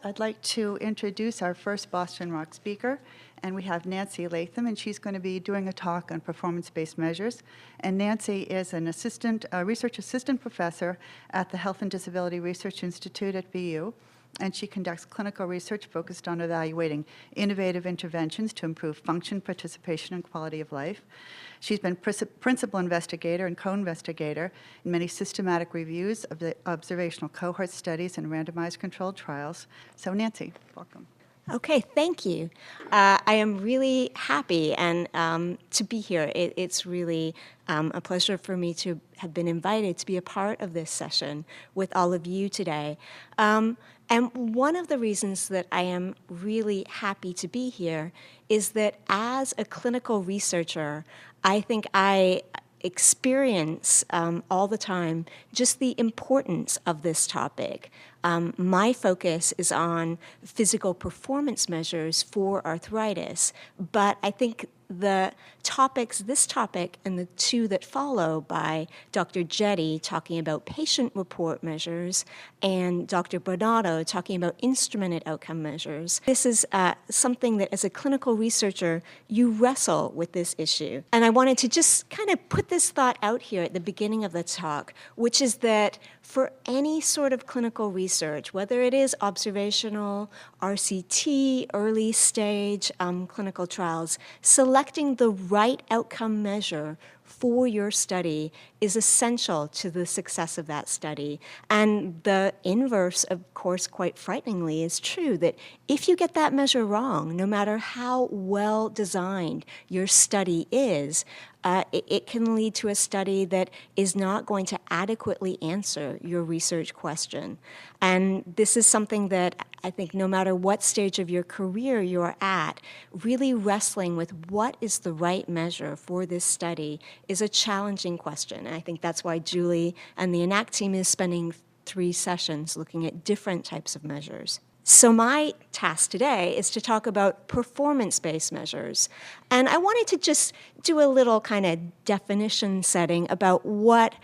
I'd like to introduce our first Boston Rock speaker, and we have Nancy Latham, and she's going to be doing a talk on performance-based measures. And Nancy is an research assistant professor at the Health and Disability Research Institute at BU, and she conducts clinical research focused on evaluating innovative interventions to improve function, participation, and quality of life. She's been principal investigator and co-investigator in many systematic reviews of the observational cohort studies and randomized controlled trials. So Nancy, welcome. Okay, thank you. I am really happy to be here. It's really a pleasure for me to have been invited to be a part of this session with all of you today. And one of the reasons that I am really happy to be here is that as a clinical researcher, I think I experience all the time just the importance of this topic. My focus is on physical performance measures for arthritis, but I think this topic and the two that follow by Dr. Jetty talking about patient-report measures and Dr. Bonato talking about instrumented outcome measures. This is something that as a clinical researcher, you wrestle with this issue. And I wanted to just kind of put this thought out here at the beginning of the talk, which is that for any sort of clinical research, whether it is observational, RCT, early stage clinical trials, selecting the right outcome measure for your study is essential to the success of that study. And the inverse, of course, quite frighteningly, is true, that if you get that measure wrong, no matter how well designed your study is, it can lead to a study that is not going to adequately answer your research question. And this is something that I think no matter what stage of your career you're at, really wrestling with what is the right measure for this study is a challenging question. And I think that's why Julie and the ENACT team is spending 3 sessions looking at different types of measures. So my task today is to talk about performance-based measures. And I wanted to just do a little kind of definition setting about what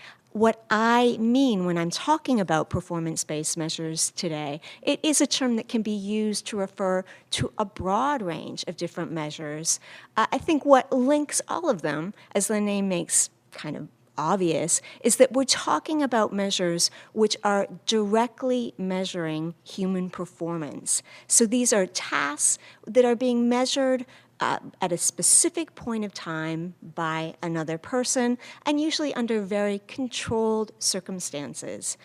I mean when I'm talking about performance-based measures today. It is a term that can be used to refer to a broad range of different measures. I think what links all of them, as the name makes kind of obvious, is that we're talking about measures which are directly measuring human performance. So these are tasks that are being measured at a specific point of time by another person, and usually under very controlled circumstances.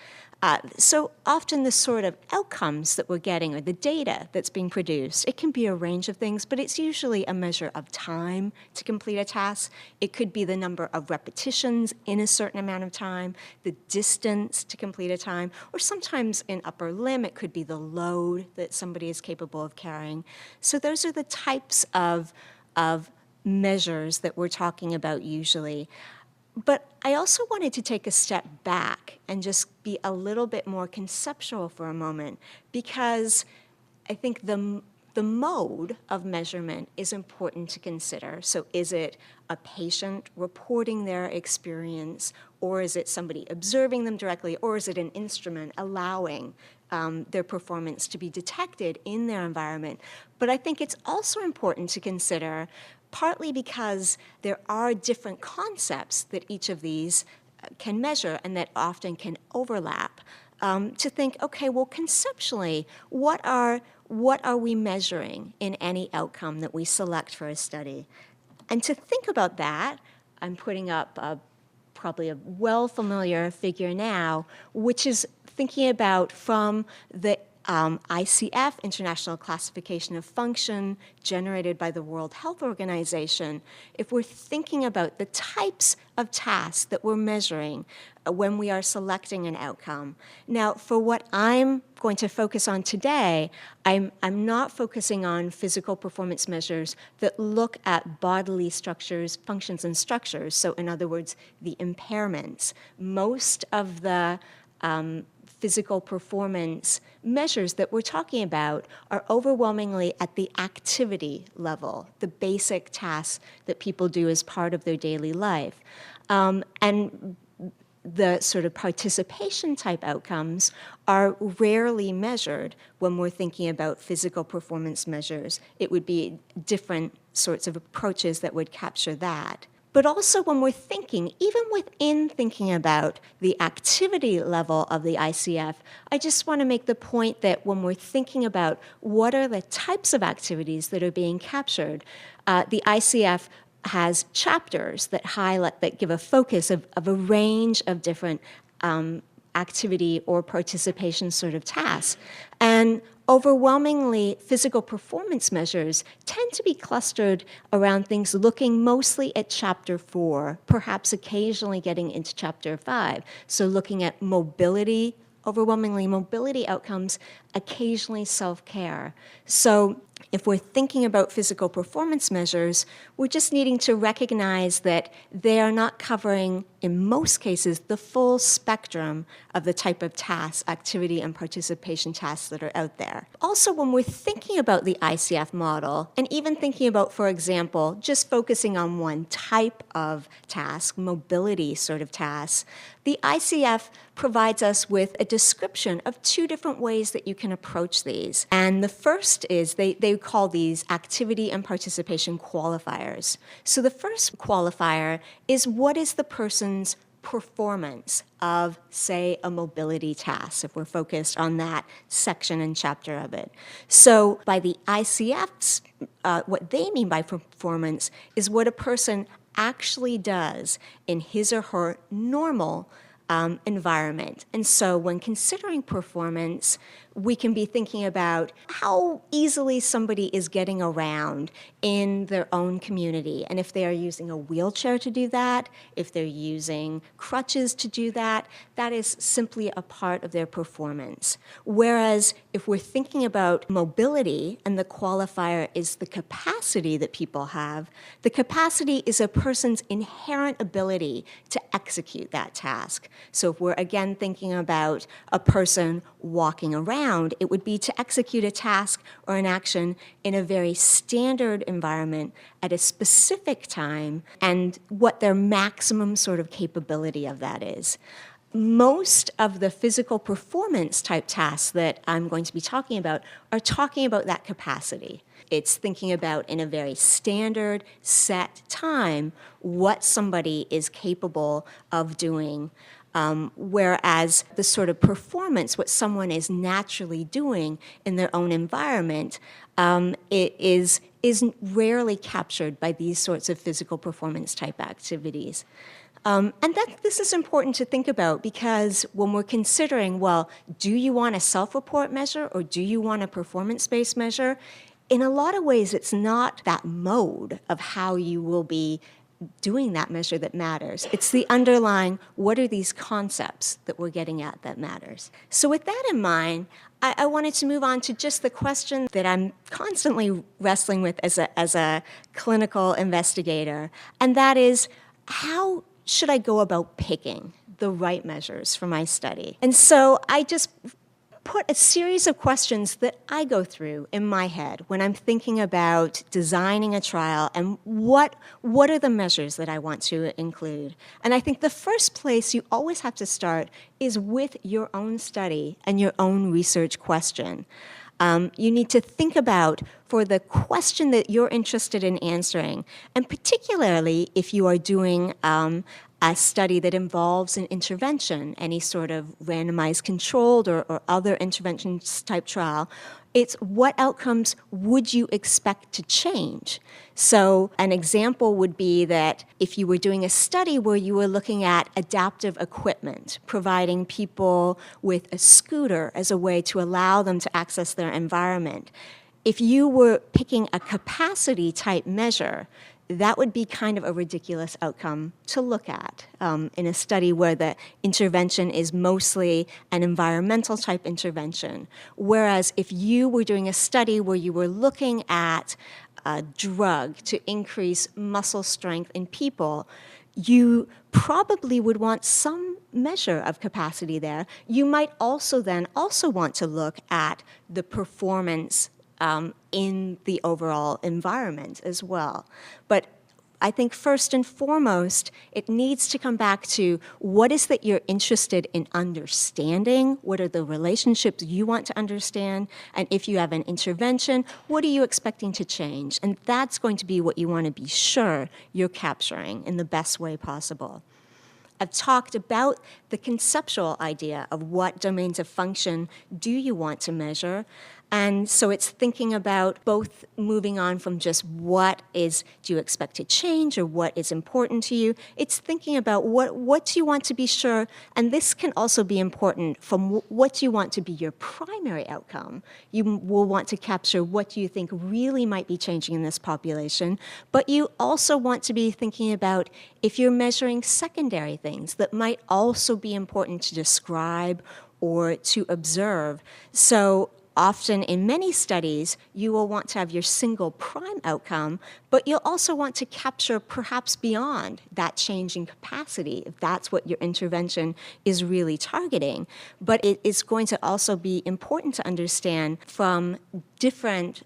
So often the sort of outcomes that we're getting, or the data that's being produced, it can be a range of things, but it's usually a measure of time to complete a task. It could be the number of repetitions in a certain amount of time, the distance to complete a time, or sometimes in upper limb, it could be the load that somebody is capable of carrying. So those are the types of measures that we're talking about usually. But I also wanted to take a step back and just be a little bit more conceptual for a moment, because I think the mode of measurement is important to consider. So is it a patient reporting their experience, or is it somebody observing them directly, or is it an instrument allowing their performance to be detected in their environment? But I think it's also important to consider, partly because there are different concepts that each of these can measure and that often can overlap, to think, okay, well, conceptually, what are we measuring in any outcome that we select for a study? And to think about that, I'm putting up probably a well-familiar figure now, which is thinking about from the ICF, International Classification of Function, generated by the World Health Organization. If we're thinking about the types of tasks that we're measuring when we are selecting an outcome. Now, for what I'm going to focus on today, I'm not focusing on physical performance measures that look at bodily structures, functions, and structures. So in other words, the impairments. Most of the physical performance measures that we're talking about are overwhelmingly at the activity level, the basic tasks that people do as part of their daily life. And the sort of participation type outcomes are rarely measured when we're thinking about physical performance measures. It would be different sorts of approaches that would capture that. But also when we're thinking, even within thinking about the activity level of the ICF, I just want to make the point that when we're thinking about what are the types of activities that are being captured, the ICF has chapters that highlight, that give a focus of a range of different activity or participation sort of tasks. And overwhelmingly, physical performance measures tend to be clustered around things looking mostly at Chapter 4, perhaps occasionally getting into Chapter 5. So looking at mobility, overwhelmingly mobility outcomes, occasionally self-care. So if we're thinking about physical performance measures, we're just needing to recognize that they are not covering, in most cases, the full spectrum of the type of tasks, activity, and participation tasks that are out there. Also, when we're thinking about the ICF model, and even thinking about, for example, just focusing on one type of task, mobility sort of tasks, the ICF provides us with a description of two different ways that you can approach these. And the first is they call these activity and participation qualifiers. So the first qualifier is what is the person's performance of, say, a mobility task, if we're focused on that section and chapter of it. So by the ICFs, what they mean by performance is what a person actually does in his or her normal environment. And so when considering performance, we can be thinking about how easily somebody is getting around in their own community. And if they are using a wheelchair to do that, if they're using crutches to do that, that is simply a part of their performance. Whereas if we're thinking about mobility and the qualifier is the capacity that people have, the capacity is a person's inherent ability to execute that task. So if we're again thinking about a person walking around, it would be to execute a task or an action in a very standard environment at a specific time and what their maximum sort of capability of that is. Most of the physical performance type tasks that I'm going to be talking about are talking about that capacity. It's thinking about in a very standard, set time what somebody is capable of doing. Whereas the sort of performance, what someone is naturally doing in their own environment, it is rarely captured by these sorts of physical performance type activities. And this is important to think about because when we're considering, well, do you want a self-report measure or do you want a performance-based measure? In a lot of ways, it's not that mode of how you will be doing that measure that matters. It's the underlying, what are these concepts that we're getting at that matters? So with that in mind, I wanted to move on to just the question that I'm constantly wrestling with as a clinical investigator, and that is, how should I go about picking the right measures for my study? And so I just put a series of questions that I go through in my head when I'm thinking about designing a trial and what are the measures that I want to include. And I think the first place you always have to start is with your own study and your own research question. You need to think about, for the question that you're interested in answering, and particularly if you are doing a study that involves an intervention, any sort of randomized controlled or other intervention type trial, it's what outcomes would you expect to change? So an example would be that if you were doing a study where you were looking at adaptive equipment, providing people with a scooter as a way to allow them to access their environment, if you were picking a capacity type measure, that would be kind of a ridiculous outcome to look at in a study where the intervention is mostly an environmental type intervention. Whereas if you were doing a study where you were looking at a drug to increase muscle strength in people, you probably would want some measure of capacity there. You might also then want to look at the performance in the overall environment as well. But I think first and foremost, it needs to come back to what is that you're interested in understanding, what are the relationships you want to understand, and if you have an intervention, what are you expecting to change? And that's going to be what you want to be sure you're capturing in the best way possible. I've talked about the conceptual idea of what domains of function do you want to measure. And so it's thinking about both moving on from just what do you expect to change or what is important to you. It's thinking about what do you want to be sure, and this can also be important from what do you want to be your primary outcome. You will want to capture what do you think really might be changing in this population, but you also want to be thinking about if you're measuring secondary things that might also be important to describe or to observe. So often in many studies, you will want to have your single prime outcome, but you'll also want to capture perhaps beyond that change in capacity, if that's what your intervention is really targeting. But it is going to also be important to understand from different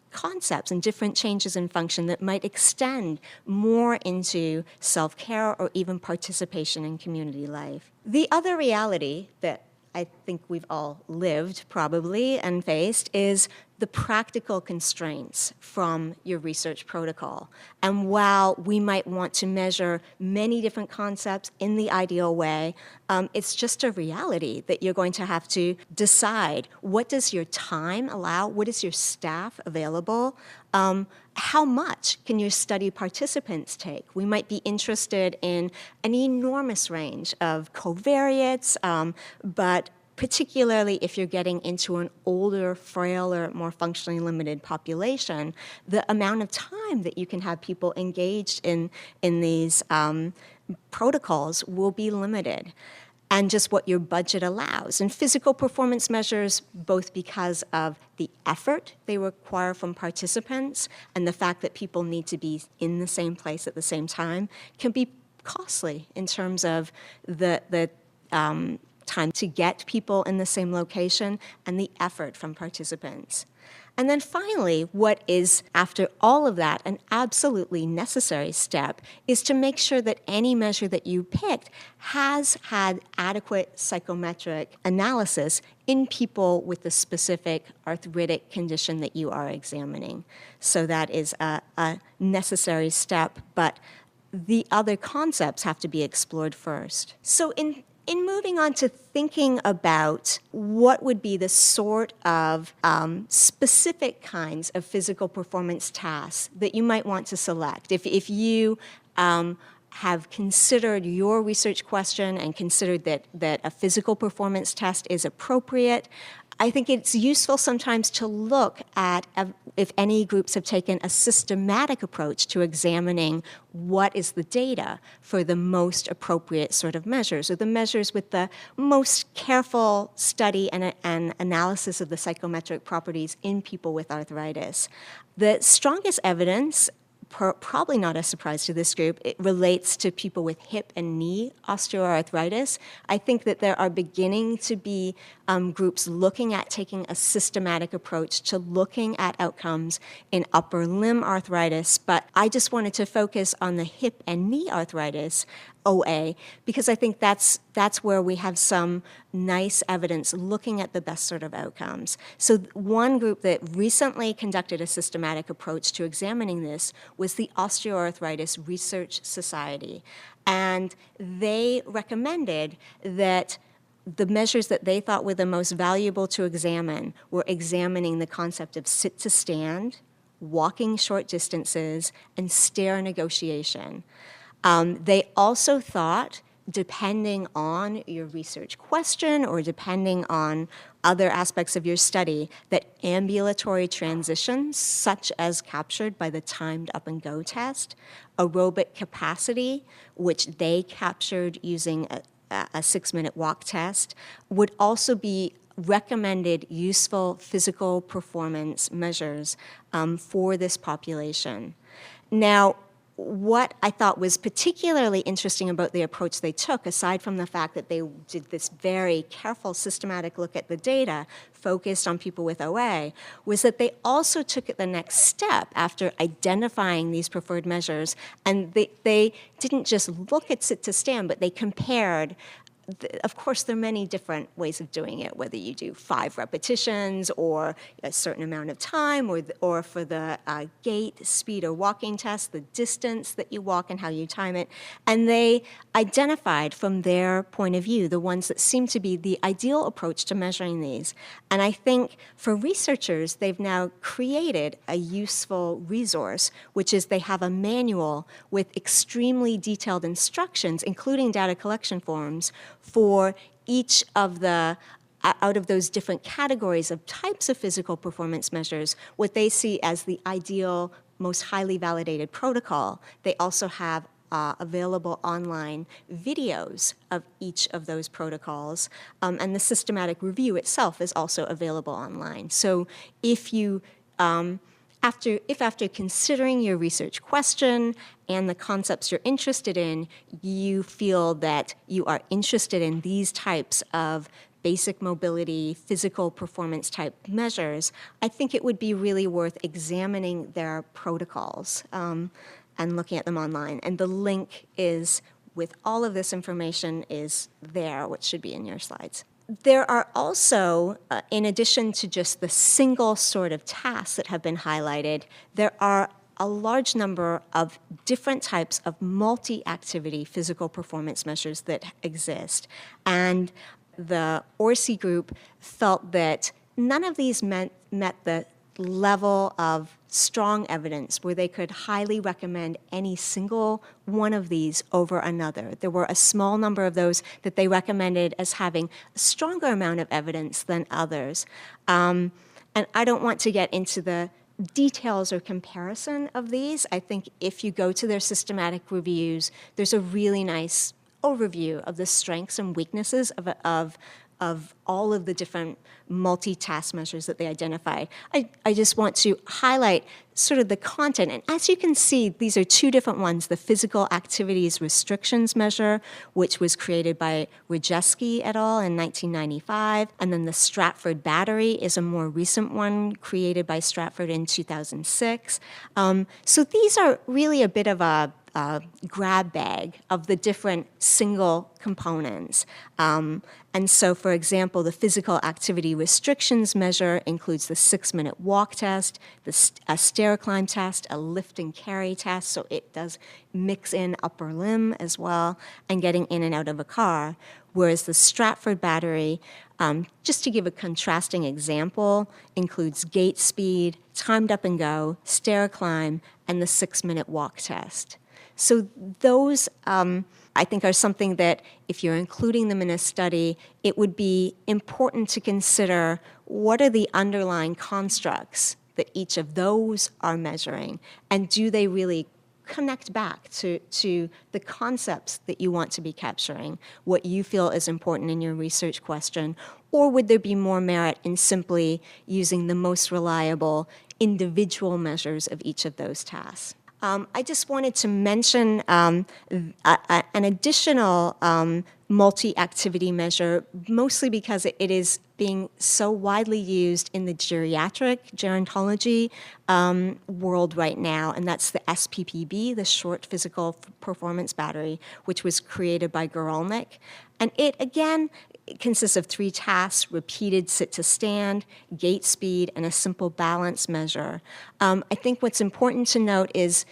concepts and different changes in function that might extend more into self-care or even participation in community life. The other reality that I think we've all lived probably and faced is the practical constraints from your research protocol. And while we might want to measure many different concepts in the ideal way, it's just a reality that you're going to have to decide what does your time allow, what is your staff available, how much can your study participants take? We might be interested in an enormous range of covariates, but particularly if you're getting into an older, frailer, more functionally limited population, the amount of time that you can have people engaged in these protocols will be limited, and just what your budget allows. And physical performance measures, both because of the effort they require from participants and the fact that people need to be in the same place at the same time, can be costly in terms of the time to get people in the same location and the effort from participants. And then finally, what is, after all of that, an absolutely necessary step is to make sure that any measure that you picked has had adequate psychometric analysis in people with the specific arthritic condition that you are examining. So that is a necessary step, but the other concepts have to be explored first. So in moving on to thinking about what would be the sort of specific kinds of physical performance tasks that you might want to select, if you have considered your research question and considered that a physical performance test is appropriate, I think it's useful sometimes to look at if any groups have taken a systematic approach to examining what is the data for the most appropriate sort of measures, or the measures with the most careful study and analysis of the psychometric properties in people with arthritis. The strongest evidence, probably not a surprise to this group, it relates to people with hip and knee osteoarthritis. I think that there are beginning to be groups looking at taking a systematic approach to looking at outcomes in upper limb arthritis, but I just wanted to focus on the hip and knee arthritis OA, because I think that's where we have some nice evidence looking at the best sort of outcomes. So one group that recently conducted a systematic approach to examining this was the Osteoarthritis Research Society. And they recommended that the measures that they thought were the most valuable to examine were examining the concept of sit to stand, walking short distances, and stair negotiation. They also thought, depending on your research question or depending on other aspects of your study, that ambulatory transitions, such as captured by the timed up and go test, aerobic capacity, which they captured using a 6-minute walk test, would also be recommended useful physical performance measures for this population. Now, what I thought was particularly interesting about the approach they took, aside from the fact that they did this very careful, systematic look at the data focused on people with OA, was that they also took it the next step after identifying these preferred measures, and they didn't just look at sit to stand, but they compared. Of course, there are many different ways of doing it, whether you do 5 repetitions or a certain amount of time, or for the gait, speed, or walking test, the distance that you walk and how you time it. And they identified from their point of view the ones that seem to be the ideal approach to measuring these. And I think for researchers, they've now created a useful resource, which is they have a manual with extremely detailed instructions, including data collection forms, for each of the, out of those different categories of types of physical performance measures, what they see as the ideal, most highly validated protocol. They also have available online videos of each of those protocols, and the systematic review itself is also available online. So if you after considering your research question and the concepts you're interested in, you feel that you are interested in these types of basic mobility, physical performance type measures, I think it would be really worth examining their protocols and looking at them online. And the link is, with all of this information, is there, which should be in your slides. There are also, in addition to just the single sort of tasks that have been highlighted, there are a large number of different types of multi-activity physical performance measures that exist. And the Orsi group felt that none of these met the level of strong evidence where they could highly recommend any single one of these over another. There were a small number of those that they recommended as having a stronger amount of evidence than others. And I don't want to get into the details or comparison of these. I think if you go to their systematic reviews, there's a really nice overview of the strengths and weaknesses of all of the different multitask measures that they identified. I just want to highlight sort of the content. And as you can see, these are 2 different ones. The physical activities restrictions measure, which was created by Rajewski et al. In 1995. And then the Stratford Battery is a more recent one created by Stratford in 2006. So these are really a bit of a grab bag of the different single components. And so, for example, the physical activity restrictions measure includes the 6-minute walk test, a stair climb test, a lift and carry test, so it does mix in upper limb as well, and getting in and out of a car. Whereas the Stratford Battery, just to give a contrasting example, includes gait speed, timed up and go, stair climb, and the 6-minute walk test. So those, I think, are something that if you're including them in a study, it would be important to consider what are the underlying constructs that each of those are measuring, and do they really connect back to the concepts that you want to be capturing, what you feel is important in your research question, or would there be more merit in simply using the most reliable individual measures of each of those tasks? I just wanted to mention an additional multi-activity measure, mostly because it is being so widely used in the gerontology world right now, and that's the SPPB, the Short Physical Performance Battery, which was created by Guralnick. And it, again, consists of 3 tasks: repeated sit to stand, gait speed, and a simple balance measure. I think what's important to note is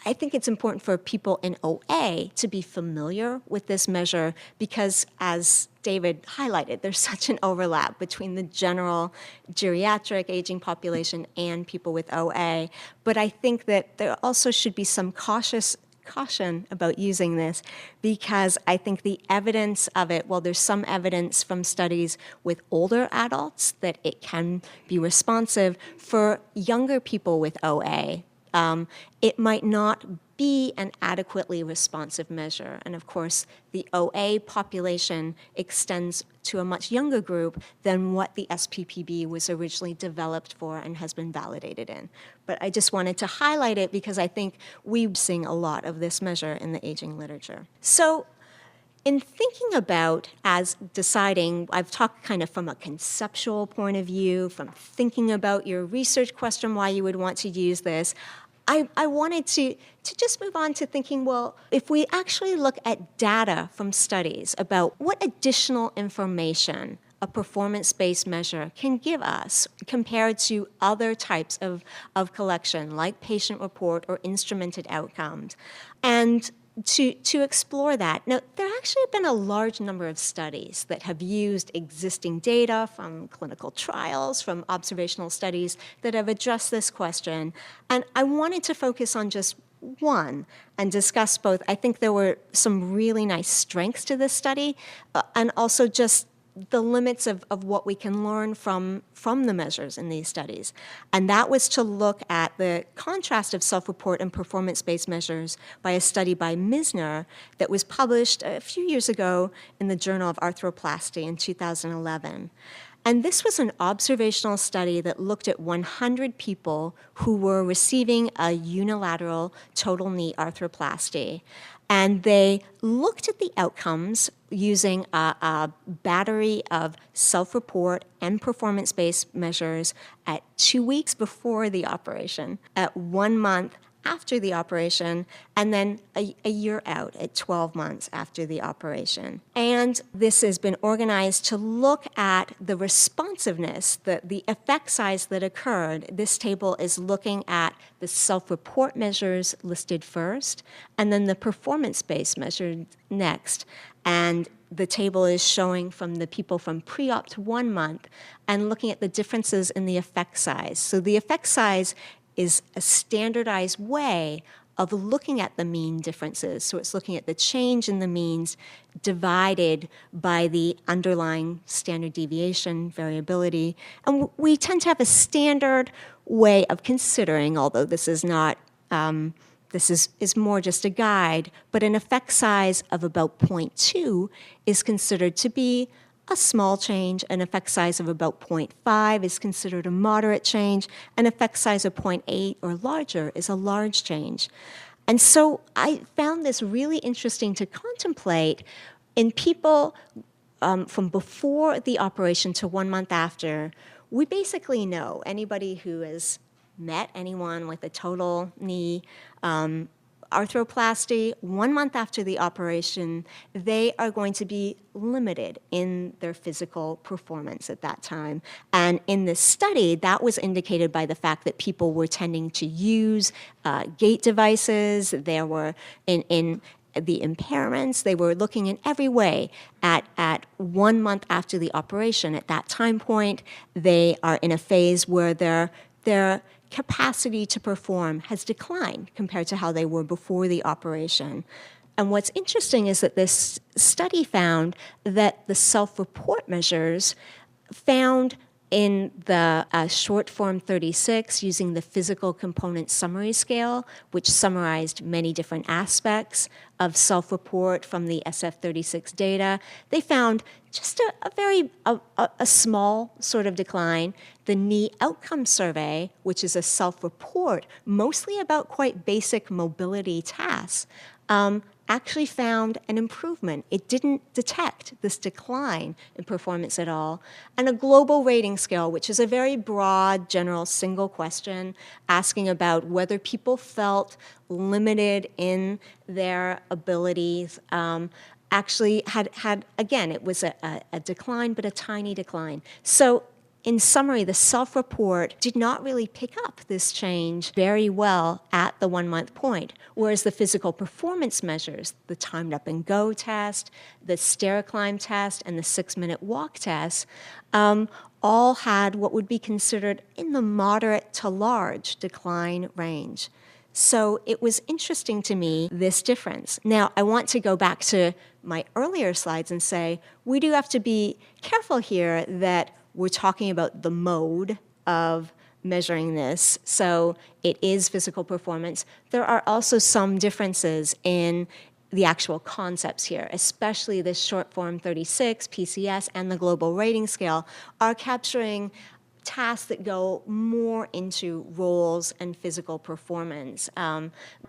I think it's important for people in OA to be familiar with this measure because, as David highlighted, there's such an overlap between the general geriatric aging population and people with OA. But I think that there also should be some caution about using this, because I think the evidence of it, well, there's some evidence from studies with older adults that it can be responsive. For younger people with OA, it might not be an adequately responsive measure. And of course, the OA population extends to a much younger group than what the SPPB was originally developed for and has been validated in. But I just wanted to highlight it because I think we're seeing a lot of this measure in the aging literature. So in thinking about, as deciding, I've talked kind of from a conceptual point of view, from thinking about your research question, why you would want to use this, I wanted to just move on to thinking, well, if we actually look at data from studies about what additional information a performance-based measure can give us compared to other types of collection, like patient report or instrumented outcomes, and to explore that. Now, there actually have been a large number of studies that have used existing data from clinical trials, from observational studies that have addressed this question. And I wanted to focus on just one and discuss both. I think there were some really nice strengths to this study and also just the limits of what we can learn from the measures in these studies. And that was to look at the contrast of self-report and performance-based measures by a study by Misner that was published a few years ago in the Journal of Arthroplasty in 2011. And this was an observational study that looked at 100 people who were receiving a unilateral total knee arthroplasty. And they looked at the outcomes using a battery of self-report and performance-based measures at 2 weeks before the operation, at 1 month after the operation, and then a year out at 12 months after the operation. And this has been organized to look at the responsiveness, the effect size that occurred. This table is looking at the self-report measures listed first, and then the performance-based measures next. And the table is showing from the people from pre-op to 1 month and looking at the differences in the effect size. So the effect size is a standardized way of looking at the mean differences. So it's looking at the change in the means divided by the underlying standard deviation variability. And we tend to have a standard way of considering, although this is not, this is more just a guide, but an effect size of about 0.2 is considered to be a small change. An effect size of about 0.5 is considered a moderate change. An effect size of 0.8 or larger is a large change. And so I found this really interesting to contemplate in people from before the operation to 1 month after. We basically know anybody who has met anyone with a total knee arthroplasty, 1 month after the operation, they are going to be limited in their physical performance at that time. And in this study, that was indicated by the fact that people were tending to use gait devices. There were, in the impairments, they were looking in every way at 1 month after the operation. At that time point, they are in a phase where their capacity to perform has declined compared to how they were before the operation. And what's interesting is that this study found that the self-report measures found in the short form 36 using the physical component summary scale, which summarized many different aspects of self-report from the SF36 data, they found just a very small sort of decline. The Knee Outcome Survey, which is a self-report, mostly about quite basic mobility tasks, actually found an improvement. It didn't detect this decline in performance at all. And a global rating scale, which is a very broad, general, single question, asking about whether people felt limited in their abilities, actually had, again, it was a decline, but a tiny decline. So in summary, the self-report did not really pick up this change very well at the 1 month point, whereas the physical performance measures, the timed up and go test, the stair climb test, and the 6-minute walk test, all had what would be considered in the moderate to large decline range. So it was interesting to me, this difference. Now, I want to go back to my earlier slides and say, we do have to be careful here that we're talking about the mode of measuring this, so it is physical performance. There are also some differences in the actual concepts here, especially the short form 36, PCS, and the global rating scale are capturing tasks that go more into roles and physical performance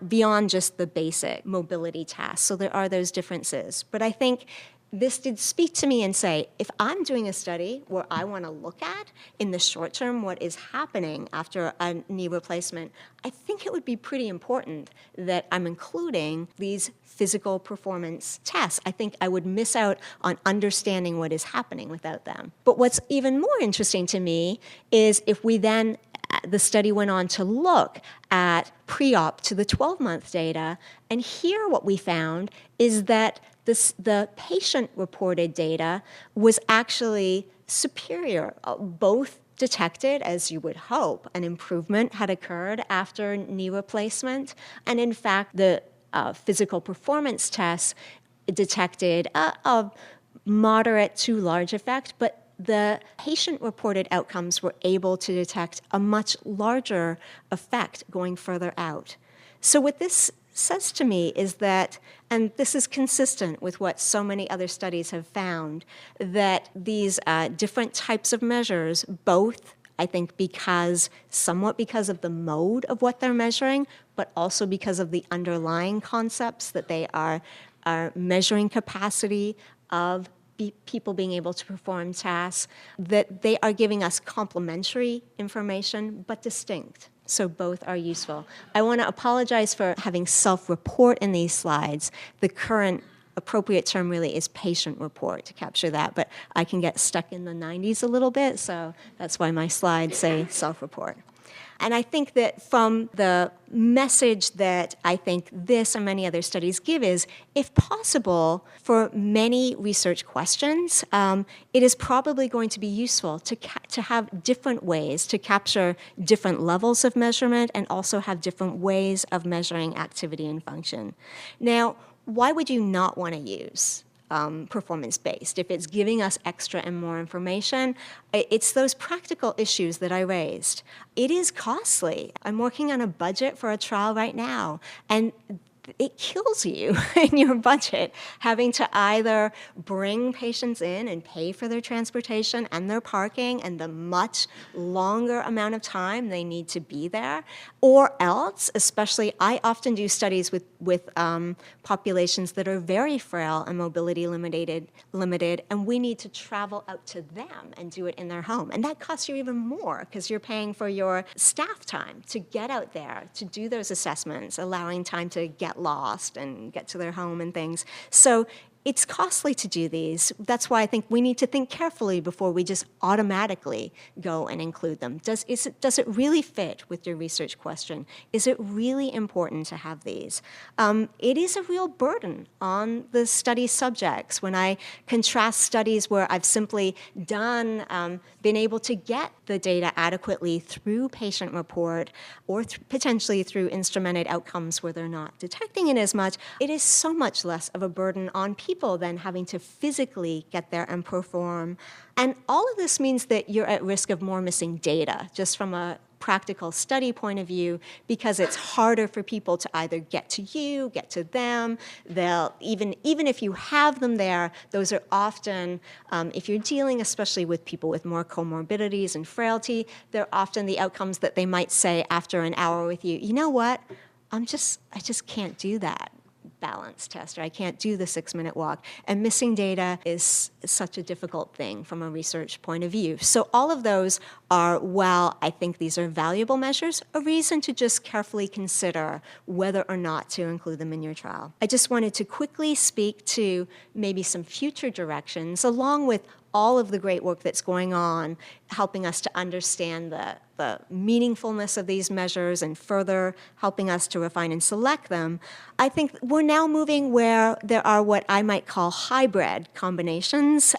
beyond just the basic mobility tasks. So there are those differences. But I think this did speak to me and say, if I'm doing a study where I want to look at in the short term what is happening after a knee replacement, I think it would be pretty important that I'm including these physical performance tests. I think I would miss out on understanding what is happening without them. But what's even more interesting to me is if we then the study went on to look at pre-op to the 12-month data, and here what we found is that the patient-reported data was actually superior. Both detected, as you would hope, an improvement had occurred after knee replacement, and in fact, the physical performance tests detected a moderate to large effect, but the patient-reported outcomes were able to detect a much larger effect going further out. So what this says to me is that, and this is consistent with what so many other studies have found, that these different types of measures, both I think somewhat because of the mode of what they're measuring, but also because of the underlying concepts that they are measuring capacity of people being able to perform tasks, that they are giving us complementary information, but distinct. So both are useful. I want to apologize for having self-report in these slides. The current appropriate term really is patient report to capture that, but I can get stuck in the 90s a little bit, so that's why my slides say self-report. And I think that from the message that I think this and many other studies give is, if possible, for many research questions, it is probably going to be useful to have different ways to capture different levels of measurement and also have different ways of measuring activity and function. Now, why would you not want to use performance-based? If it's giving us extra and more information, it's those practical issues that I raised. It is costly. I'm working on a budget for a trial right now, and it kills you in your budget having to either bring patients in and pay for their transportation and their parking and the much longer amount of time they need to be there, or else, especially I often do studies with populations that are very frail and mobility limited, and we need to travel out to them and do it in their home. And that costs you even more because you're paying for your staff time to get out there, to do those assessments, allowing time to get lost and get to their home and things. So it's costly to do these. That's why I think we need to think carefully before we just automatically go and include them. Does it really fit with your research question? Is it really important to have these? It is a real burden on the study subjects. When I contrast studies where I've simply been able to get the data adequately through patient report or potentially through instrumented outcomes where they're not detecting it as much, it is so much less of a burden on people than having to physically get there and perform. And all of this means that you're at risk of more missing data, just from a practical study point of view, because it's harder for people to either get to you, get to them. They'll even if you have them there, those are often, if you're dealing especially with people with more comorbidities and frailty, they're often the outcomes that they might say after an hour with you, you know what, I just can't do that balance test, or I can't do the 6-minute walk. And missing data is such a difficult thing from a research point of view. So all of those are, while I think these are valuable measures, a reason to just carefully consider whether or not to include them in your trial. I just wanted to quickly speak to maybe some future directions, along with all of the great work that's going on, helping us to understand the meaningfulness of these measures and further helping us to refine and select them. I think we're now moving where there are what I might call hybrid combinations.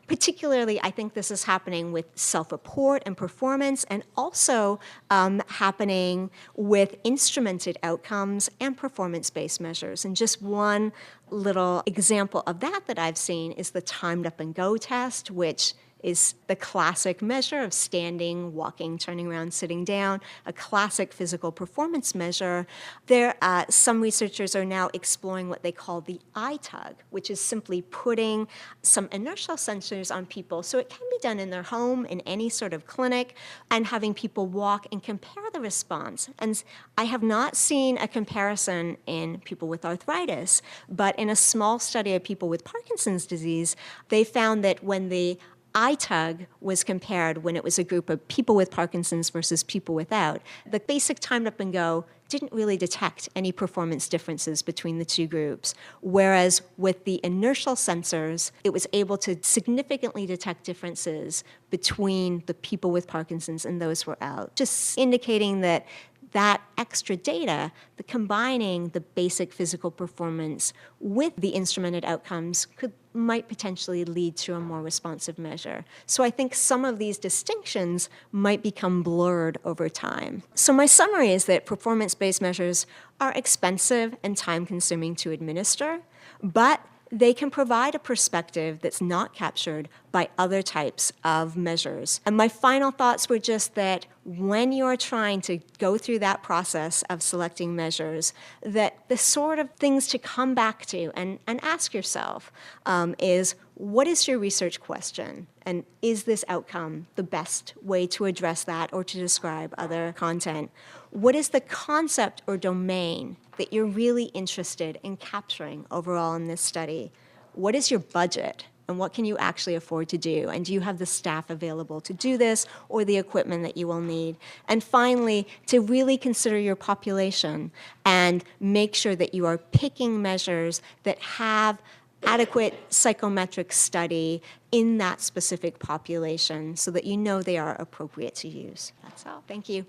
Particularly, I think this is happening with self-report and performance, and also happening with instrumented outcomes and performance-based measures. And just one little example of that I've seen is the timed up and go test, which is the classic measure of standing, walking, turning around, sitting down, a classic physical performance measure. Some researchers are now exploring what they call the iTug, which is simply putting some inertial sensors on people. So it can be done in their home, in any sort of clinic, and having people walk and compare the response. And I have not seen a comparison in people with arthritis, but in a small study of people with Parkinson's disease, they found that when the iTug was compared, when it was a group of people with Parkinson's versus people without, the basic timed up and go didn't really detect any performance differences between the two groups. Whereas with the inertial sensors, it was able to significantly detect differences between the people with Parkinson's and those who were out, just indicating that extra data, the combining the basic physical performance with the instrumented outcomes might potentially lead to a more responsive measure. So I think some of these distinctions might become blurred over time. So my summary is that performance-based measures are expensive and time-consuming to administer, but they can provide a perspective that's not captured by other types of measures. And my final thoughts were just that when you're trying to go through that process of selecting measures, that the sort of things to come back to and ask yourself is, what is your research question? And is this outcome the best way to address that or to describe other content? What is the concept or domain that you're really interested in capturing overall in this study? What is your budget? And what can you actually afford to do? And do you have the staff available to do this or the equipment that you will need? And finally, to really consider your population and make sure that you are picking measures that have adequate psychometric study in that specific population so that you know they are appropriate to use. That's all. Thank you.